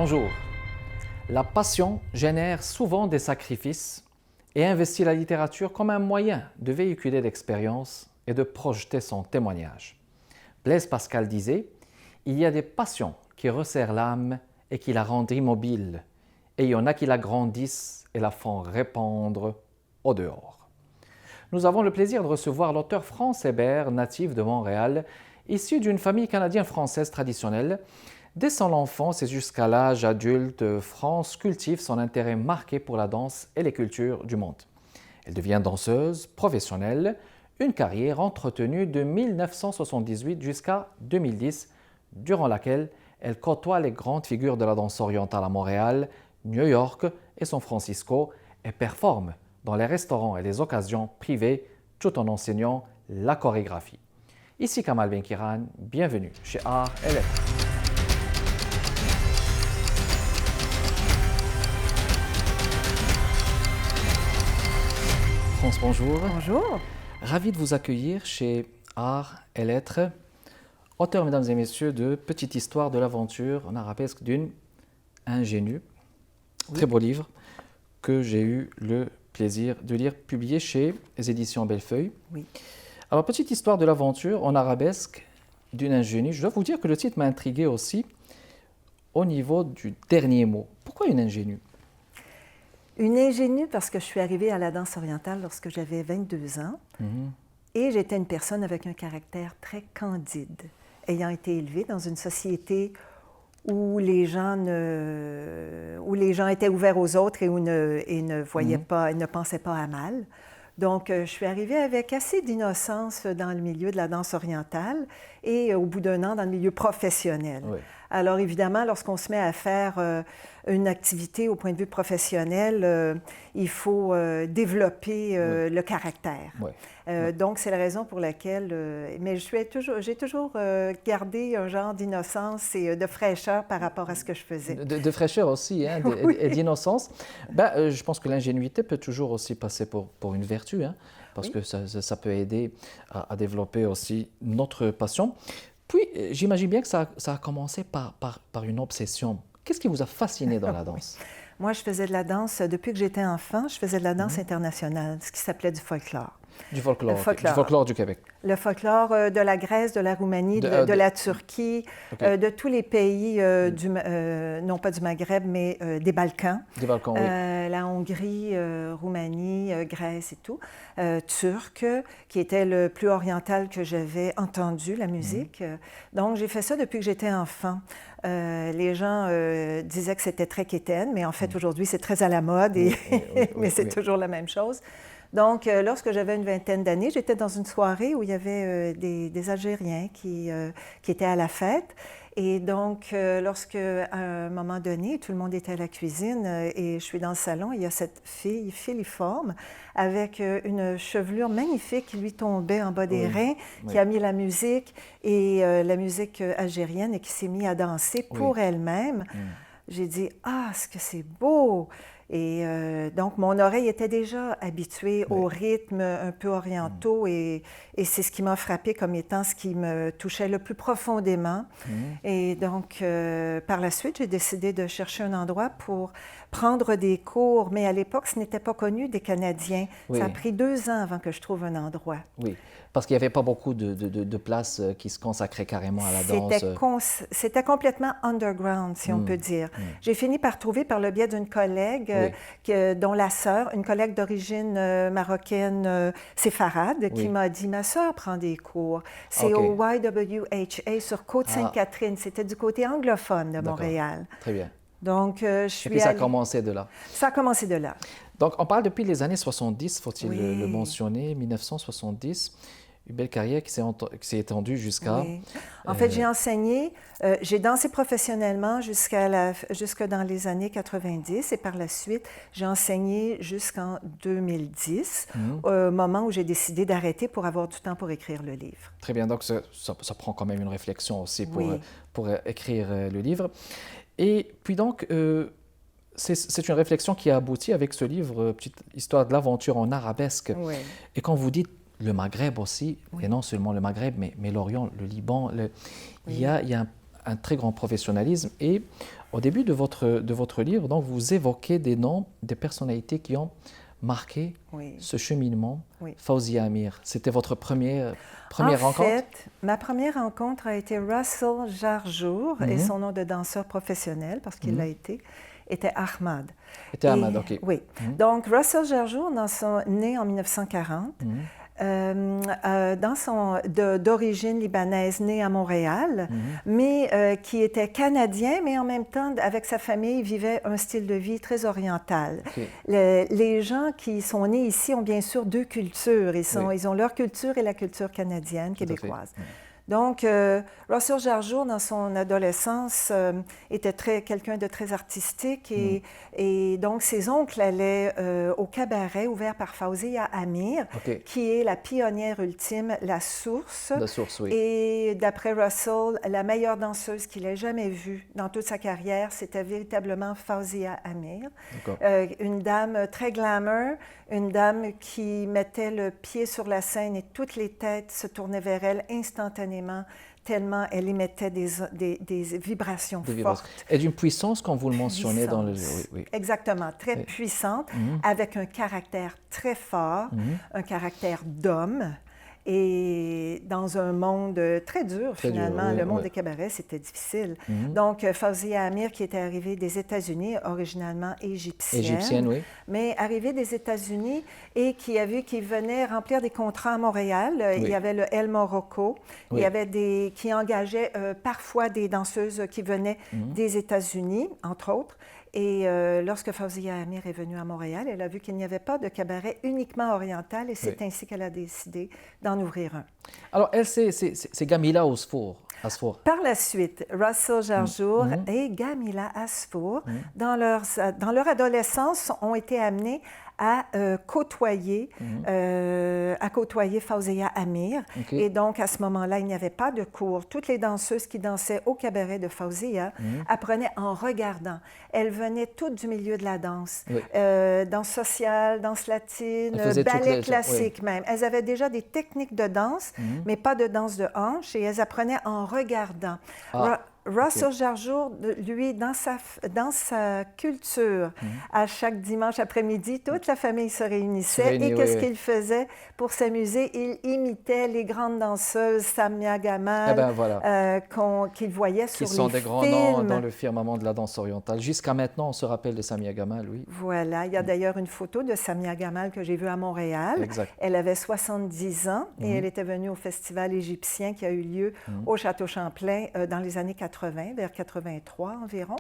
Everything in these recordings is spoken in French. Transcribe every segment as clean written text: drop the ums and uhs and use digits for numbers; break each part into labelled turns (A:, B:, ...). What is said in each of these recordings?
A: Bonjour. La passion génère souvent des sacrifices et investit la littérature comme un moyen de véhiculer l'expérience et de projeter son témoignage. Blaise Pascal disait « Il y a des passions qui resserrent l'âme et qui la rendent immobile, et il y en a qui la grandissent et la font répandre au dehors. » Nous avons le plaisir de recevoir l'auteur France Hébert, natif de Montréal, issu d'une famille canadienne-française traditionnelle. Dès son enfance et jusqu'à l'âge adulte, France cultive son intérêt marqué pour la danse et les cultures du monde. Elle devient danseuse professionnelle, une carrière entretenue de 1978 jusqu'à 2010, durant laquelle elle côtoie les grandes figures de la danse orientale à Montréal, New York et San Francisco et performe dans les restaurants et les occasions privées tout en enseignant la chorégraphie. Ici Kamal Benkiran, bienvenue chez Art et Lettres. France, bonjour.
B: Bonjour.
A: Ravi de vous accueillir chez Art et Lettres, auteur, mesdames et messieurs, de Petite histoire de l'aventure en arabesque d'une ingénue. Oui. Très beau livre que j'ai eu le plaisir de lire, publié chez les éditions Bellefeuille.
B: Oui.
A: Alors, Petite histoire de l'aventure en arabesque d'une ingénue, je dois vous dire que le titre m'a intrigué aussi au niveau du dernier mot. Pourquoi une ingénue?
B: Une ingénue parce que je suis arrivée à la danse orientale lorsque j'avais 22 ans et j'étais une personne avec un caractère très candide, ayant été élevée dans une société où les gens étaient ouverts aux autres et ne voyaient pas, ne pensaient pas à mal. Donc, je suis arrivée avec assez d'innocence dans le milieu de la danse orientale et au bout d'un an, dans le milieu professionnel. Oui. Alors, évidemment, lorsqu'on se met à faire une activité au point de vue professionnel, il faut développer le caractère. Oui. Donc, c'est la raison pour laquelle... mais j'ai toujours gardé un genre d'innocence et de fraîcheur par rapport à ce que je faisais.
A: De fraîcheur aussi, hein, et d'innocence. Je pense que l'ingénuité peut toujours aussi passer pour une vertu, hein, parce que ça peut aider à développer aussi notre passion. Puis, j'imagine bien que ça a commencé par une obsession. Qu'est-ce qui vous a fasciné dans la danse?
B: Moi, je faisais de la danse, depuis que j'étais enfant, je faisais de la danse internationale, ce qui s'appelait du folklore.
A: Du folklore du Québec.
B: Le folklore de la Grèce, de la Roumanie, de la Turquie, de tous les pays, non pas du Maghreb, mais des Balkans.
A: Des Balkans, oui.
B: La Hongrie, Roumanie, Grèce et tout. Turc, qui était le plus oriental que j'avais entendu, la musique. Donc, j'ai fait ça depuis que j'étais enfant. Les gens disaient que c'était très quétaine, mais en fait, aujourd'hui, c'est très à la mode, mais c'est toujours la même chose. Donc, lorsque j'avais une vingtaine d'années, j'étais dans une soirée où il y avait des Algériens qui étaient à la fête. Et donc, lorsque, à un moment donné, tout le monde était à la cuisine et je suis dans le salon, il y a cette fille filiforme avec une chevelure magnifique qui lui tombait en bas des reins, qui a mis la musique algérienne et qui s'est mise à danser pour elle-même. J'ai dit « Ah, ce que c'est beau! » Et donc, mon oreille était déjà habituée aux rythmes un peu orientaux et c'est ce qui m'a frappée comme étant ce qui me touchait le plus profondément. Et donc, par la suite, j'ai décidé de chercher un endroit pour prendre des cours, mais à l'époque, ce n'était pas connu des Canadiens. Ça a pris 2 ans avant que je trouve un endroit.
A: Oui, parce qu'il n'y avait pas beaucoup de places qui se consacraient carrément à la danse.
B: C'était complètement underground, si on peut dire. J'ai fini par trouver, par le biais d'une collègue, dont la sœur, une collègue d'origine marocaine séfarade, qui m'a dit « Ma sœur prend des cours. C'est au YWHA sur Côte-Sainte-Catherine. C'était du côté anglophone de Montréal.
A: Très bien.
B: Donc, je suis
A: Et puis ça a commencé de là.
B: Ça a commencé de là.
A: Donc, on parle depuis les années 70, faut-il le mentionner, 1970. Une belle carrière qui s'est étendue jusqu'à...
B: Oui. En fait, j'ai enseigné, j'ai dansé professionnellement jusque dans les années 90 et par la suite, j'ai enseigné jusqu'en 2010, au moment où j'ai décidé d'arrêter pour avoir du temps pour écrire le livre.
A: Très bien, donc ça prend quand même une réflexion aussi pour écrire le livre. Et puis donc, c'est une réflexion qui a abouti avec ce livre, Petite histoire de l'aventure en arabesque.
B: Oui.
A: Et quand vous dites le Maghreb aussi, et non seulement le Maghreb, mais l'Orient, le Liban, il y a un très grand professionnalisme. Et au début de votre livre, donc, vous évoquez des noms, des personnalités qui ont marqué ce cheminement. Fawzia Amir, c'était votre première rencontre?
B: En fait, ma première rencontre a été Russell Jarjour, et son nom de danseur professionnel, parce qu'il l'a été, était Ahmad.
A: Ahmad, OK.
B: Oui. Donc, Russell Jarjour, né en 1940, d'origine libanaise, né à Montréal, mais qui était canadien, mais en même temps, avec sa famille, vivait un style de vie très oriental. Les gens qui sont nés ici ont bien sûr deux cultures. Ils ont leur culture et la culture canadienne, québécoise. Donc, Russell Jarjour, dans son adolescence, était quelqu'un de très artistique et donc ses oncles allaient au cabaret ouvert par Fawzia Amir, qui est la pionnière ultime, la Source.
A: La Source, oui.
B: Et d'après Russell, la meilleure danseuse qu'il ait jamais vue dans toute sa carrière, c'était véritablement Fawzia Amir. Une dame très glamour, une dame qui mettait le pied sur la scène et toutes les têtes se tournaient vers elle instantanément, tellement elle émettait des vibrations fortes.
A: Et d'une puissance, comme vous le mentionnez dans le...
B: Oui. Exactement, très puissante, avec un caractère très fort, un caractère d'homme. Et dans un monde très dur, finalement, le monde des cabarets, c'était difficile. Donc, Fawzia Amir, qui était arrivée des États-Unis, originalement égyptienne, mais arrivée des États-Unis et qui venait remplir des contrats à Montréal. Il y avait le El Morocco, il y avait qui engageait parfois des danseuses qui venaient des États-Unis, entre autres. Et lorsque Fawzia Amir est venue à Montréal, elle a vu qu'il n'y avait pas de cabaret uniquement oriental et c'est ainsi qu'elle a décidé d'en ouvrir un.
A: Alors, elle, c'est Gamila Asfour.
B: Par la suite, Russell Jarjour et Gamila Asfour, dans leur adolescence, ont été amenés à côtoyer Fawzia Amir. Et donc, à ce moment-là, il n'y avait pas de cours. Toutes les danseuses qui dansaient au cabaret de Fawzia apprenaient en regardant. Elles venaient toutes du milieu de la danse. Danse sociale, danse latine, ballet classique même. Elles avaient déjà des techniques de danse, mais pas de danse de hanche, et elles apprenaient en regardant. Russell Jarjour, lui, dans sa culture, à chaque dimanche après-midi, toute la famille se réunissait. Et qu'est-ce qu'il faisait pour s'amuser? Il imitait les grandes danseuses, Samia Gamal, qu'il voyait sur les films.
A: Qui sont des grands noms dans le firmament de la danse orientale. Jusqu'à maintenant, on se rappelle de Samia Gamal, oui.
B: Voilà. Il y a d'ailleurs une photo de Samia Gamal que j'ai vue à Montréal.
A: Exact.
B: Elle avait 70 ans et elle était venue au festival égyptien qui a eu lieu au Château Champlain dans les années 80, vers 83 environ.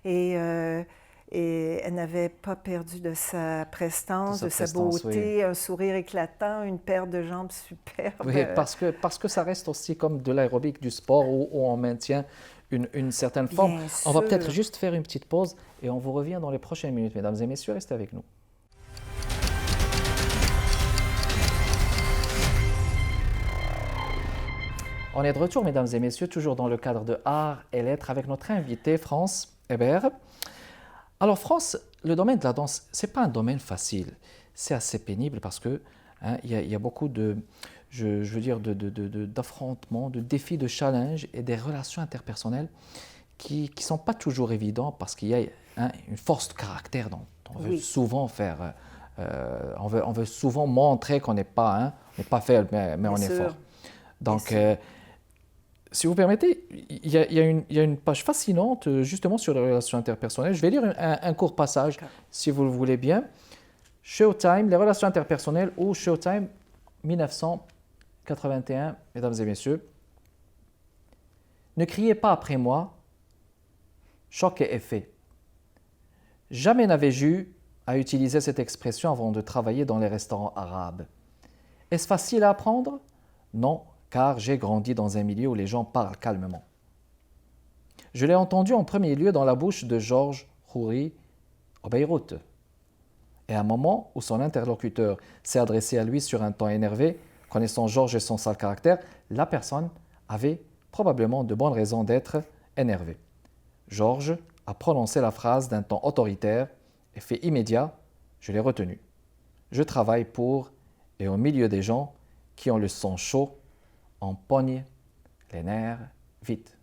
B: Et elle n'avait pas perdu de sa prestance, de sa beauté, un sourire éclatant, une paire de jambes superbes.
A: Oui, parce que ça reste aussi comme de l'aérobic, du sport où on maintient une certaine forme. On va peut-être juste faire une petite pause et on vous revient dans les prochaines minutes. Mesdames et messieurs, restez avec nous. On est de retour, mesdames et messieurs, toujours dans le cadre de Art et Lettres avec notre invitée, France Hébert. Alors, France, le domaine de la danse, ce n'est pas un domaine facile. C'est assez pénible parce que il y a beaucoup d'affrontements, de défis, de challenges et des relations interpersonnelles qui ne sont pas toujours évidents parce qu'il y a une force de caractère dont on veut souvent faire. On veut souvent montrer qu'on n'est pas faible, mais on est fort. Donc, si vous permettez, il y a une page fascinante justement sur les relations interpersonnelles. Je vais lire un court passage, si vous le voulez bien. Showtime, les relations interpersonnelles ou Showtime 1981, mesdames et messieurs. Ne criez pas après moi, choc et effet. Jamais n'avais-je eu à utiliser cette expression avant de travailler dans les restaurants arabes. Est-ce facile à apprendre? Non, car j'ai grandi dans un milieu où les gens parlent calmement. Je l'ai entendu en premier lieu dans la bouche de Georges Khoury au Beyrouth. Et à un moment où son interlocuteur s'est adressé à lui sur un ton énervé, connaissant Georges et son sale caractère, la personne avait probablement de bonnes raisons d'être énervée. Georges a prononcé la phrase d'un ton autoritaire, effet immédiat, je l'ai retenu. Je travaille pour et au milieu des gens qui ont le sang chaud, on pogne les nerfs vite.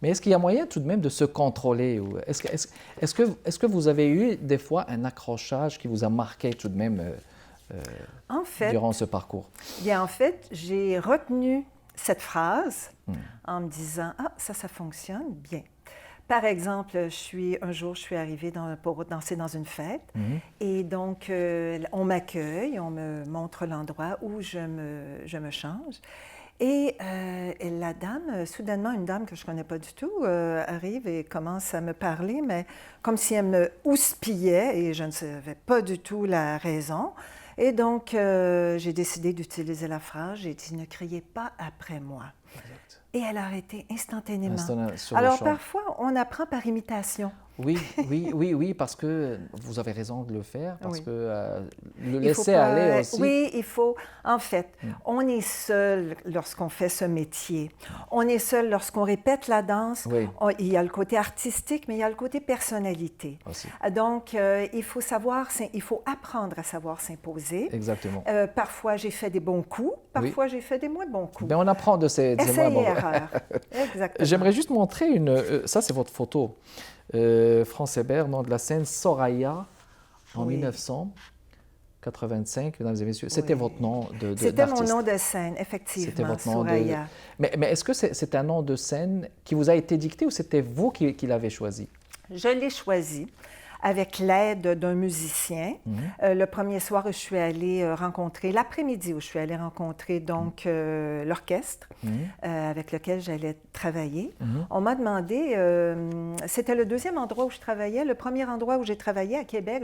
A: Mais est-ce qu'il y a moyen tout de même de se contrôler? Est-ce que vous avez eu des fois un accrochage qui vous a marqué tout de même
B: En fait,
A: durant ce parcours?
B: bien, en fait, j'ai retenu cette phrase en me disant « Ah, ça fonctionne bien ». Par exemple, un jour, je suis arrivée pour danser dans une fête et donc on m'accueille, on me montre l'endroit où je me change. Et la dame, soudainement, une dame que je ne connais pas du tout, arrive et commence à me parler, mais comme si elle me houspillait et je ne savais pas du tout la raison. Et donc, j'ai décidé d'utiliser la phrase, j'ai dit « Ne criez pas après moi ». Et elle a arrêté instantanément. Alors, parfois, on apprend par imitation.
A: Oui, parce que vous avez raison de le faire, parce que le laisser aller aussi.
B: Oui, il faut. En fait, on est seul lorsqu'on fait ce métier. On est seul lorsqu'on répète la danse.
A: Oui.
B: Il y a le côté artistique, mais il y a le côté personnalité.
A: Aussi.
B: Donc, il faut apprendre à savoir s'imposer.
A: Exactement.
B: Parfois, j'ai fait des bons coups. Parfois, j'ai fait des moins bons coups.
A: Mais on apprend de ces moins bons coups.
B: Exactement.
A: J'aimerais juste montrer ça c'est votre photo. France Hébert, nom de la scène, Soraya, en 1985, mesdames et messieurs. C'était votre nom d'artiste.
B: C'était mon nom de scène, effectivement,
A: c'était votre nom
B: Soraya.
A: Mais est-ce que c'est un nom de scène qui vous a été dicté ou c'était vous qui l'avez choisi?
B: Je l'ai choisi avec l'aide d'un musicien. Le premier soir où je suis allée rencontrer, l'après-midi où je suis allée rencontrer donc l'orchestre avec lequel j'allais travailler. On m'a demandé, c'était le deuxième endroit où je travaillais. Le premier endroit où j'ai travaillé à Québec,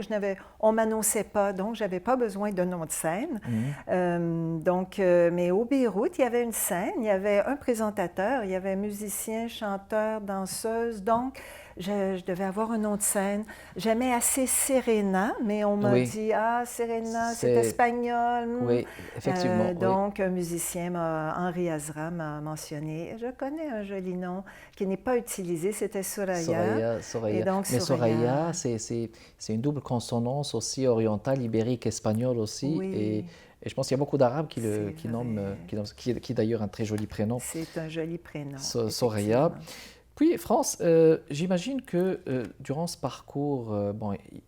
B: on ne m'annonçait pas, donc je n'avais pas besoin de nom de scène. Mais au Beyrouth, il y avait une scène, il y avait un présentateur, il y avait un musicien, chanteur, danseuse, donc je devais avoir un nom de scène. J'aimais assez Serena, mais on m'a dit « Ah, Serena, c'est espagnol. »
A: Oui, effectivement.
B: Donc, un musicien, Henri Azra, m'a mentionné. Je connais un joli nom qui n'est pas utilisé, c'était Soraya.
A: Soraya.
B: Et donc,
A: mais Soraya, c'est une double consonance aussi, orientale, ibérique, espagnole aussi.
B: Oui.
A: Et je pense qu'il y a beaucoup d'Arabes qui nomment, qui est d'ailleurs un très joli prénom.
B: C'est un joli prénom.
A: Soraya. Puis, France, j'imagine que durant ce parcours,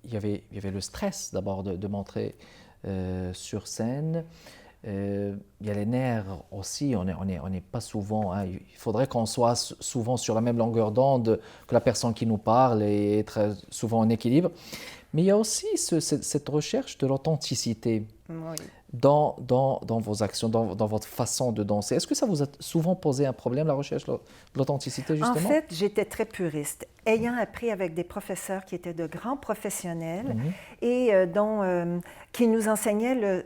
A: il y avait le stress d'abord de montrer sur scène. Il y a les nerfs aussi, on n'est pas souvent, hein, il faudrait qu'on soit souvent sur la même longueur d'onde que la personne qui nous parle et être souvent en équilibre. Mais il y a aussi cette recherche de l'authenticité. Dans vos actions, dans votre façon de danser. Est-ce que ça vous a souvent posé un problème, la recherche de l'authenticité, justement?
B: En fait, j'étais très puriste. Ayant appris avec des professeurs qui étaient de grands professionnels et qui nous enseignaient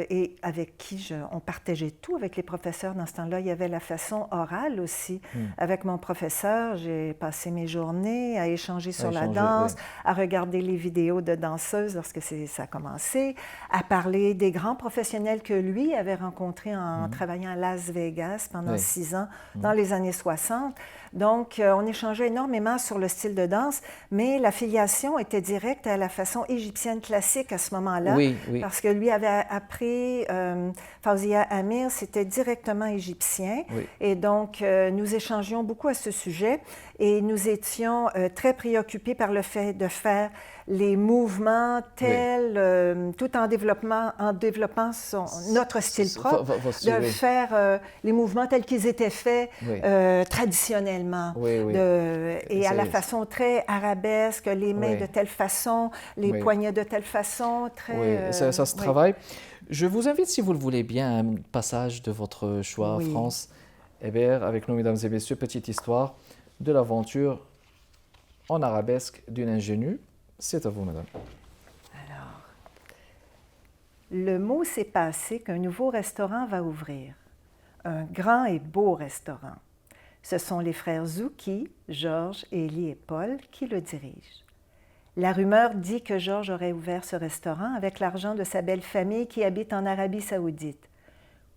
B: et avec qui on partageait tout avec les professeurs dans ce temps-là. Il y avait la façon orale aussi. Avec mon professeur, j'ai passé mes journées à échanger sur la danse, à regarder les vidéos de danseuses lorsque ça a commencé, à parler des grands professionnels que lui avait rencontrés en travaillant à Las Vegas pendant 6 ans, dans les années 60. Donc, on échangeait énormément sur le style de danse, mais l'affiliation était directe à la façon égyptienne classique à ce moment-là, parce que lui avait appris, Fawzia Amir, c'était directement égyptien, et donc nous échangions beaucoup à ce sujet, et nous étions très préoccupés par le fait de faire les mouvements tels, tout en développant notre style propre, de faire les mouvements tels qu'ils étaient faits traditionnellement, et à la façon très arabesque, les mains de telle façon, les poignets de telle façon, très...
A: ça se travaille. Je vous invite, si vous le voulez bien, un passage de votre choix, France Hébert, avec nous, mesdames et messieurs, petite histoire de l'aventure en arabesque d'une ingénue. C'est à vous, madame.
B: Alors, le mot s'est passé qu'un nouveau restaurant va ouvrir. Un grand et beau restaurant. Ce sont les frères Zouki, Georges, Élie et Paul qui le dirigent. La rumeur dit que Georges aurait ouvert ce restaurant avec l'argent de sa belle famille qui habite en Arabie saoudite.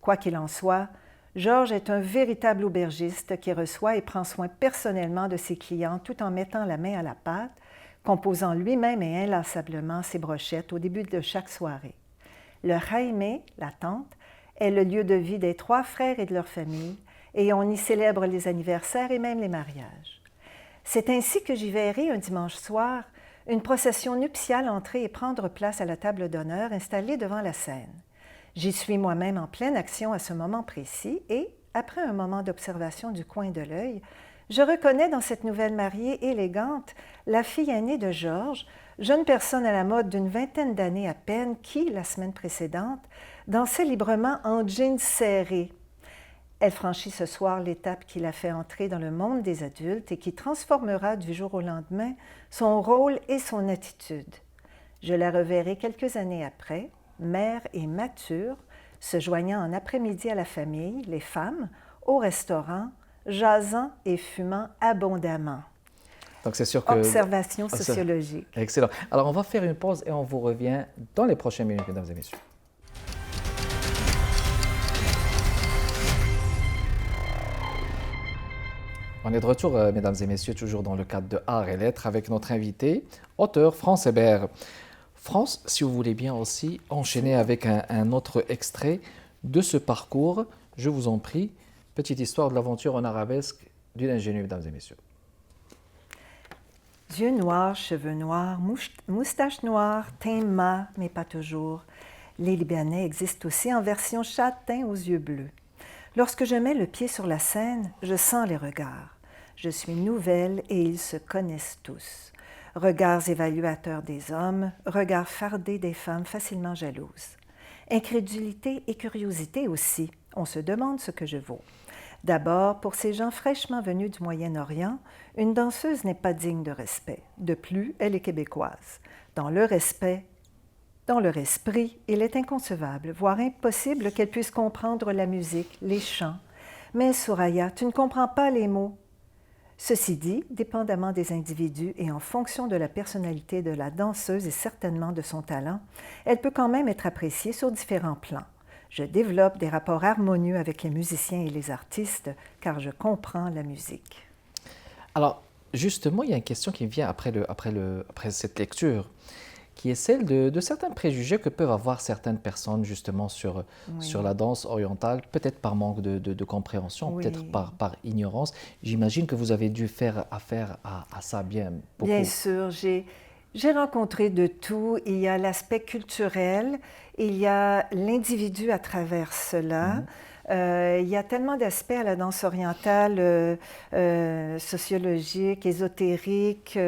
B: Quoi qu'il en soit, Georges est un véritable aubergiste qui reçoit et prend soin personnellement de ses clients tout en mettant la main à la pâte, composant lui-même et inlassablement ses brochettes au début de chaque soirée. Le Jaime, la tente, est le lieu de vie des 3 frères et de leur famille, et on y célèbre les anniversaires et même les mariages. C'est ainsi que j'y verrai un dimanche soir une procession nuptiale entrer et prendre place à la table d'honneur installée devant la scène. J'y suis moi-même en pleine action à ce moment précis et, après un moment d'observation du coin de l'œil, je reconnais dans cette nouvelle mariée élégante la fille aînée de Georges, jeune personne à la mode d'une vingtaine d'années à peine qui, la semaine précédente, dansait librement en jeans serrés. Elle franchit ce soir l'étape qui l'a fait entrer dans le monde des adultes et qui transformera du jour au lendemain son rôle et son attitude. Je la reverrai quelques années après, mère et mature, se joignant en après-midi à la famille, les femmes, au restaurant, jasant et fumant abondamment.
A: Donc, c'est sûr que...
B: Observation sociologique.
A: Excellent. Alors, on va faire une pause et on vous revient dans les prochaines minutes, mesdames et messieurs. On est de retour, mesdames et messieurs, toujours dans le cadre de Arts et Lettres, avec notre invité, auteur France Hébert. France, si vous voulez bien aussi enchaîner avec un autre extrait de ce parcours, je vous en prie, petite histoire de l'aventure en arabesque d'une ingénue, mesdames et messieurs.
B: Yeux noirs, cheveux noirs, moustache noire, teint mat, mais pas toujours. Les Libanais existent aussi en version châtain aux yeux bleus. Lorsque je mets le pied sur la scène, je sens les regards. Je suis nouvelle et ils se connaissent tous. Regards évaluateurs des hommes, regards fardés des femmes facilement jalouses. Incrédulité et curiosité aussi, on se demande ce que je vaux. D'abord, pour ces gens fraîchement venus du Moyen-Orient, une danseuse n'est pas digne de respect. De plus, elle est québécoise. Dans leur respect, dans leur esprit, il est inconcevable, voire impossible qu'elle puisse comprendre la musique, les chants. Mais Souraya, tu ne comprends pas les mots. Ceci dit, dépendamment des individus et en fonction de la personnalité de la danseuse et certainement de son talent, elle peut quand même être appréciée sur différents plans. Je développe des rapports harmonieux avec les musiciens et les artistes car je comprends la musique.
A: Alors, justement, il y a une question qui vient après cette lecture, qui est celle de certains préjugés que peuvent avoir certaines personnes justement sur la danse orientale, peut-être par manque de compréhension, peut-être par ignorance. J'imagine que vous avez dû faire affaire à ça bien beaucoup.
B: Bien sûr, j'ai rencontré de tout. Il y a l'aspect culturel, il y a l'individu à travers cela. Il y a tellement d'aspects à la danse orientale, sociologique, ésotérique.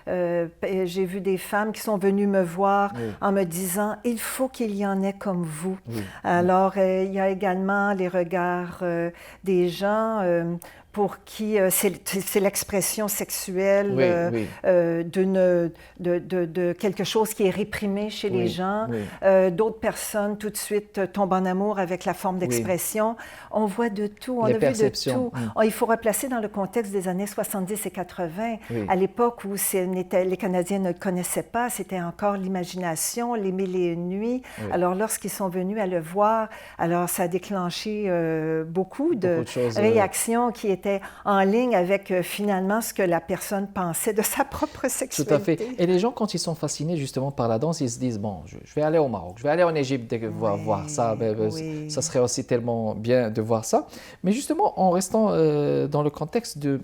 B: J'ai vu des femmes qui sont venues me voir en me disant « il faut qu'il y en ait comme vous ». Alors, il y a également les regards des gens pour qui c'est l'expression sexuelle de quelque chose qui est réprimé chez les gens. D'autres personnes, tout de suite, tombent en amour avec la forme d'expression. On voit de tout, on a vu de tout. Il faut replacer dans le contexte des années 70 et 80, à l'époque où les Canadiens ne le connaissaient pas, c'était encore l'imagination, les mille et une nuits. Alors, lorsqu'ils sont venus à le voir, alors ça a déclenché beaucoup de réactions qui étaient en ligne avec finalement ce que la personne pensait de sa propre sexualité.
A: Tout à fait. Et les gens, quand ils sont fascinés justement par la danse, ils se disent, bon, je vais aller au Maroc, je vais aller en Égypte voir ça. Ça serait aussi tellement bien de voir ça. Mais justement, en restant dans le contexte de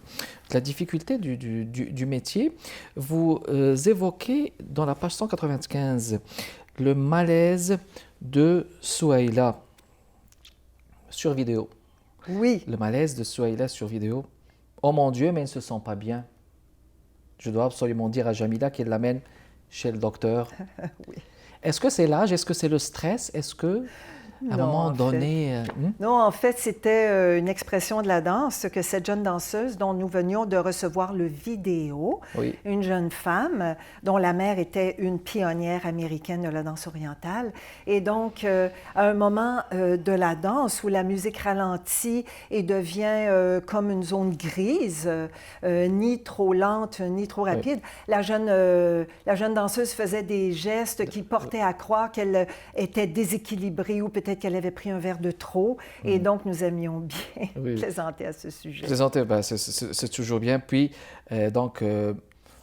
A: la difficulté du métier, vous évoquez dans la page 195 le malaise de Souhaïla sur vidéo.
B: Oui.
A: Le malaise de Souhaïla sur vidéo. Oh mon Dieu, mais il ne se sent pas bien. Je dois absolument dire à Jamila qu'il l'amène chez le docteur.
B: Oui.
A: Est-ce que c'est l'âge? Est-ce que c'est le stress? Est-ce que à un moment donné...
B: Non, en fait, c'était une expression de la danse que cette jeune danseuse dont nous venions de recevoir le vidéo, une jeune femme dont la mère était une pionnière américaine de la danse orientale. Et donc, à un moment de la danse où la musique ralentit et devient comme une zone grise, ni trop lente, ni trop rapide, la jeune danseuse faisait des gestes qui portaient à croire qu'elle était déséquilibrée ou peut-être qu'elle avait pris un verre de trop. Et donc, nous aimions bien plaisanter à ce sujet.
A: Plaisanter, c'est toujours bien. Puis, donc,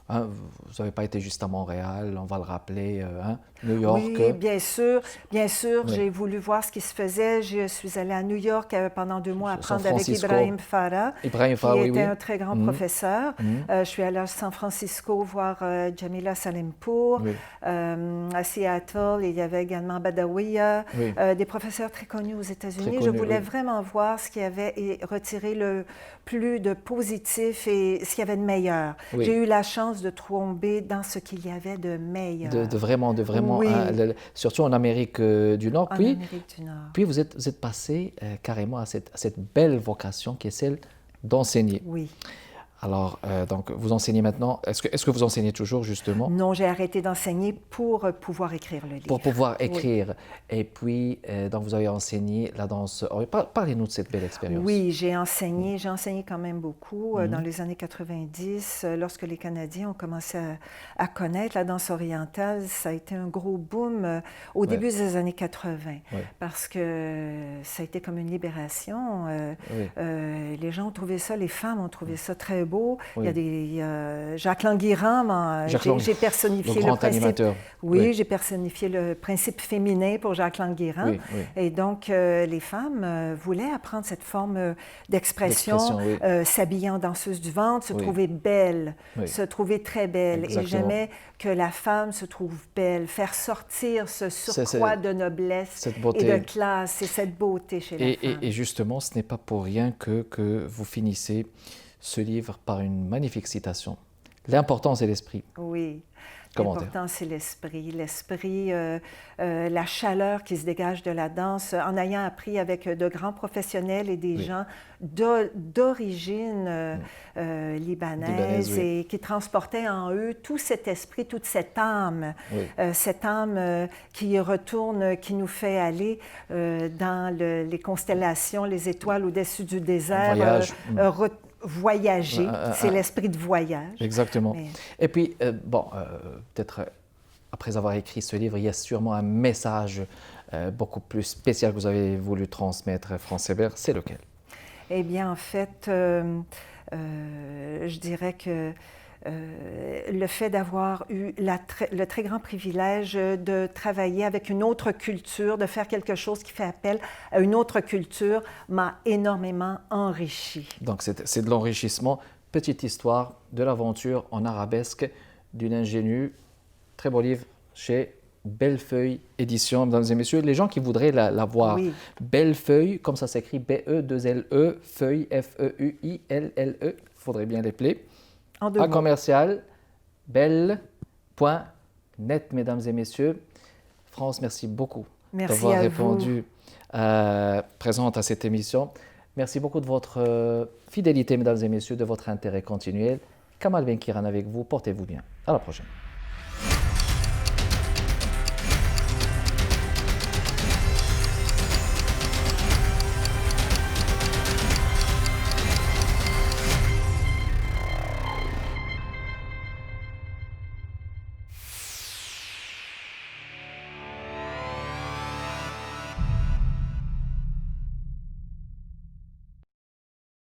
A: hein, vous n'avez pas été juste à Montréal, on va le rappeler, hein, New York.
B: Oui, bien sûr. Bien sûr,
A: Oui.
B: j'ai voulu voir ce qui se faisait. Je suis allée à New York pendant 2 mois
A: San
B: apprendre avec
A: Francisco.
B: Ibrahim Farah,
A: Ibrahim
B: qui
A: Farah, oui,
B: était
A: oui.
B: un très grand professeur. Je suis allée à San Francisco voir Jamila Salimpour.
A: Oui.
B: À Seattle, il y avait également Badawiya,
A: Oui.
B: des professeurs très connus aux États-Unis.
A: Très
B: Je
A: connus,
B: voulais
A: oui.
B: vraiment voir ce qu'il y avait et retirer le plus de positif et ce qu'il y avait de meilleur.
A: Oui.
B: J'ai eu la chance de tomber dans ce qu'il y avait de meilleur.
A: De vraiment,
B: Oui.
A: hein, surtout en Amérique du Nord.
B: En
A: Puis,
B: Amérique du Nord.
A: puis vous êtes passé carrément à cette belle vocation qui est celle d'enseigner.
B: Oui.
A: Alors, donc, vous enseignez maintenant. Est-ce que vous enseignez toujours, justement?
B: Non, j'ai arrêté d'enseigner pour pouvoir écrire le livre.
A: Pour pouvoir
B: Oui.
A: écrire. Et puis, donc, vous avez enseigné la danse. Parlez-nous de cette belle expérience.
B: Oui, j'ai enseigné quand même beaucoup dans les années 90. Lorsque les Canadiens ont commencé à connaître la danse orientale, ça a été un gros boom au début des années 80, parce que ça a été comme une libération. Les gens ont trouvé ça, les femmes ont trouvé ça très beau. Il y a des Jacques Languirand, j'ai personnifié
A: le grand
B: principe.
A: Animateur.
B: Oui, j'ai personnifié le principe féminin pour Jacques Languirand.
A: Oui.
B: Et donc, les femmes voulaient apprendre cette forme d'expression, s'habiller en danseuse du ventre, se trouver belle, se trouver très belle.
A: Exactement.
B: Et j'aimais que la femme se trouve belle, faire sortir ce surcroît de noblesse et de classe et cette beauté chez la femme.
A: Et justement, ce n'est pas pour rien que vous finissez ce livre par une magnifique citation. L'important, c'est l'esprit.
B: Oui.
A: Commentaire.
B: L'important, c'est l'esprit, la chaleur qui se dégage de la danse, en ayant appris avec de grands professionnels et des gens d'origine libanaise et qui transportaient en eux tout cet esprit, toute cette âme qui retourne, qui nous fait aller dans les constellations, les étoiles au-dessus du désert. Voyager, c'est l'esprit de voyage.
A: Exactement. Et puis, peut-être après avoir écrit ce livre, il y a sûrement un message beaucoup plus spécial que vous avez voulu transmettre, France Hébert. C'est lequel?
B: Eh bien, en fait, je dirais que le fait d'avoir eu le très grand privilège de travailler avec une autre culture, de faire quelque chose qui fait appel à une autre culture, m'a énormément enrichi.
A: Donc, c'est de l'enrichissement. Petite histoire de l'aventure en arabesque d'une ingénue. Très beau livre chez Bellefeuille Édition, mesdames et messieurs. Les gens qui voudraient la voir, Bellefeuille, comme ça s'écrit B-E-2-L-E, Feuille, F-E-U-I-L-L-E, il faudrait bien l'épeler. À commercial, belle.net, mesdames et messieurs. France, merci beaucoup d'avoir répondu présente à cette émission. Merci beaucoup de votre fidélité, mesdames et messieurs, de votre intérêt continuel. Kamal Benkiran avec vous. Portez-vous bien. À la prochaine.